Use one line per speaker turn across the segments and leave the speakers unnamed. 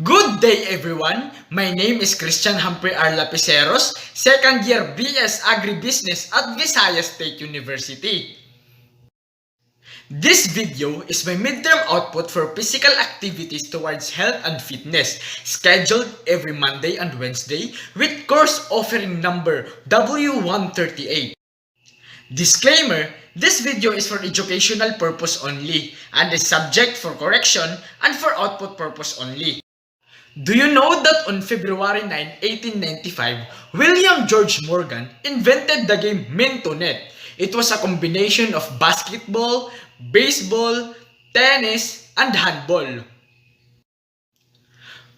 Good day everyone! My name is Christian Humphrey R. Lapiceros, second year BS Agribusiness at Visayas State University. This video is my midterm output for physical activities towards health and fitness, scheduled every Monday and Wednesday with course offering number W138. Disclaimer, this video is for educational purpose only and is subject for correction and for output purpose only. Do you know that on February 9, 1895, William George Morgan invented the game Mintonet? It was a combination of basketball, baseball, tennis, and handball.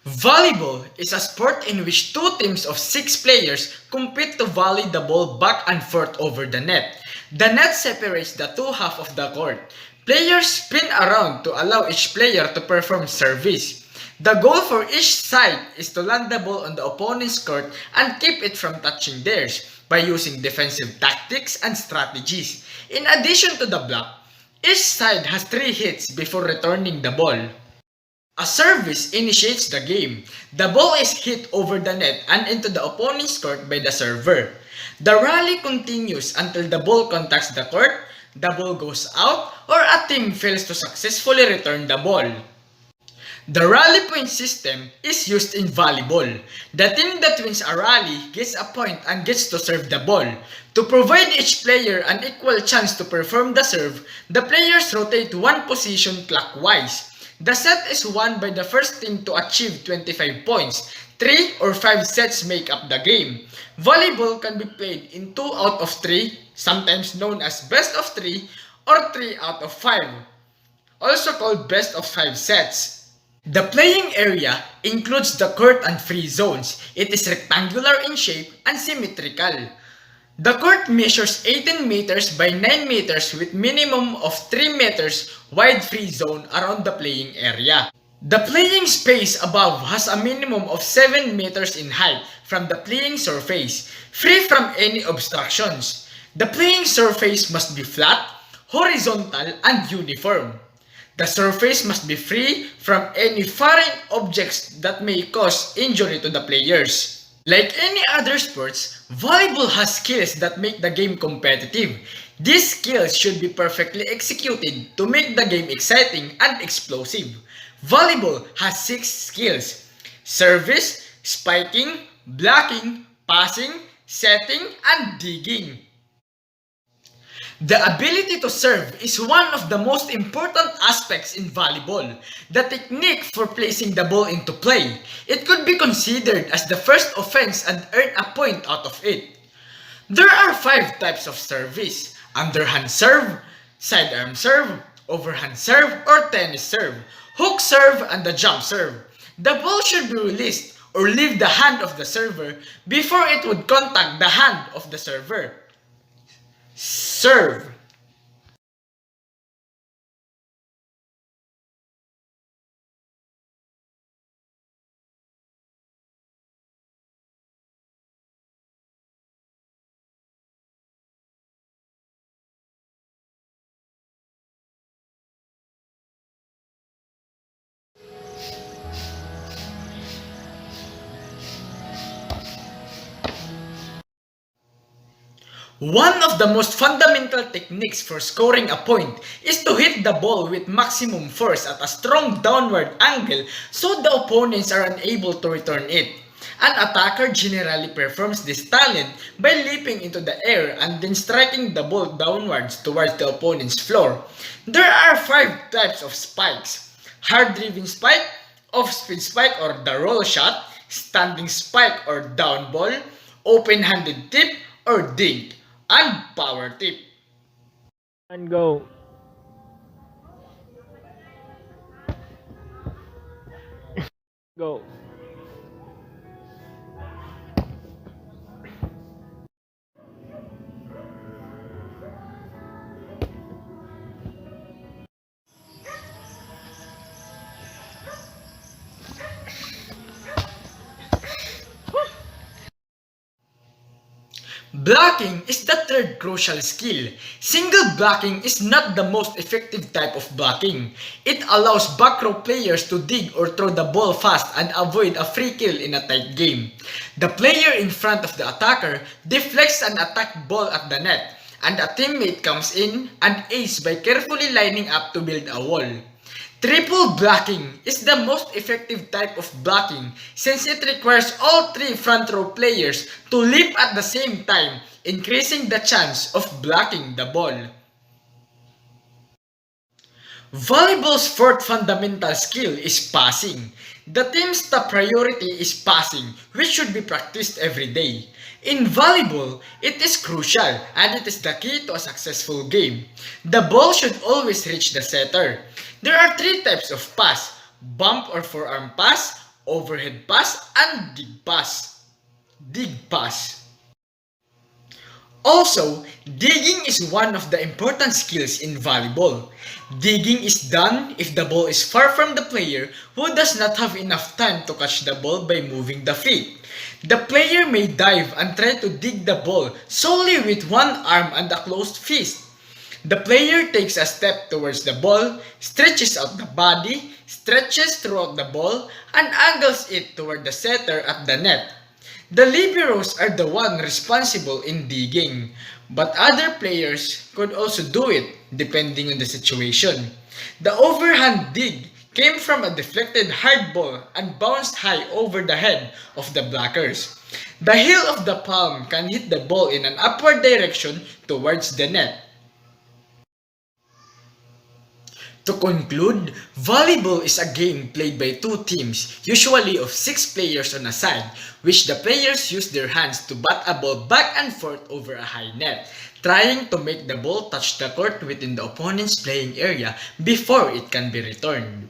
Volleyball is a sport in which two teams of 6 players compete to volley the ball back and forth over the net. The net separates the two halves of the court. Players spin around to allow each player to perform service. The goal for each side is to land the ball on the opponent's court and keep it from touching theirs by using defensive tactics and strategies. In addition to the block, each side has 3 hits before returning the ball. A service initiates the game. The ball is hit over the net and into the opponent's court by the server. The rally continues until the ball contacts the court, the ball goes out, or a team fails to successfully return the ball. The rally point system is used in volleyball. The team that wins a rally gets a point and gets to serve the ball. To provide each player an equal chance to perform the serve, the players rotate one position clockwise. The set is won by the first team to achieve 25 points. 3 or 5 sets make up the game. Volleyball can be played in 2 out of 3, sometimes known as best of 3 or 3 out of 5, also called best of 5 sets. The playing area includes the court and free zones. It is rectangular in shape and symmetrical. The court measures 18 meters by 9 meters with minimum of 3 meters wide free zone around the playing area. The playing space above has a minimum of 7 meters in height from the playing surface, free from any obstructions. The playing surface must be flat, horizontal, and uniform. The surface must be free from any foreign objects that may cause injury to the players. Like any other sports, volleyball has skills that make the game competitive. These skills should be perfectly executed to make the game exciting and explosive. Volleyball has 6 skills: service, spiking, blocking, passing, setting, and digging. The ability to serve is one of the most important aspects in volleyball. The technique for placing the ball into play. It could be considered as the first offense and earn a point out of it. There are 5 types of service: underhand serve, sidearm serve, overhand serve, or tennis serve, hook serve, and the jump serve. The ball should be released or leave the hand of the server before it would contact the hand of the server. Serve. One of the most fundamental techniques for scoring a point is to hit the ball with maximum force at a strong downward angle so the opponents are unable to return it. An attacker generally performs this talent by leaping into the air and then striking the ball downwards towards the opponent's floor. There are 5 types of spikes: hard-driven spike, off-speed spike or the roll shot, standing spike or down ball, open-handed tip or dink, and power tip.
And go. Go.
Blocking is the third crucial skill. Single blocking is not the most effective type of blocking. It allows back row players to dig or throw the ball fast and avoid a free kill in a tight game. The player in front of the attacker deflects an attack ball at the net, and a teammate comes in and aids by carefully lining up to build a wall. Triple blocking is the most effective type of blocking since it requires all three front row players to leap at the same time, increasing the chance of blocking the ball. Volleyball's fourth fundamental skill is passing. The team's top priority is passing, which should be practiced every day. In volleyball, it is crucial and it is the key to a successful game. The ball should always reach the setter. There are three types of pass: bump or forearm pass, overhead pass, and dig pass. Dig pass. Also, digging is one of the important skills in volleyball. Digging is done if the ball is far from the player who does not have enough time to catch the ball by moving the feet. The player may dive and try to dig the ball solely with one arm and a closed fist. The player takes a step towards the ball, stretches out the body, stretches throughout the ball, and angles it toward the setter at the net. The liberos are the one responsible in digging, but other players could also do it depending on the situation. The overhand dig came from a deflected hard ball and bounced high over the head of the blockers. The heel of the palm can hit the ball in an upward direction towards the net. To conclude, volleyball is a game played by two teams, usually of 6 players on a side, which the players use their hands to bat a ball back and forth over a high net, trying to make the ball touch the court within the opponent's playing area before it can be returned.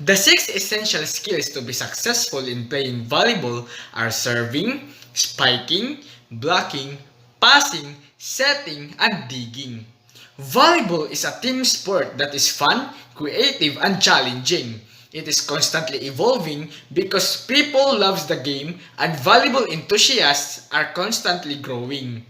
The 6 essential skills to be successful in playing volleyball are serving, spiking, blocking, passing, setting, and digging. Volleyball is a team sport that is fun, creative, and challenging. It is constantly evolving because people love the game and volleyball enthusiasts are constantly growing.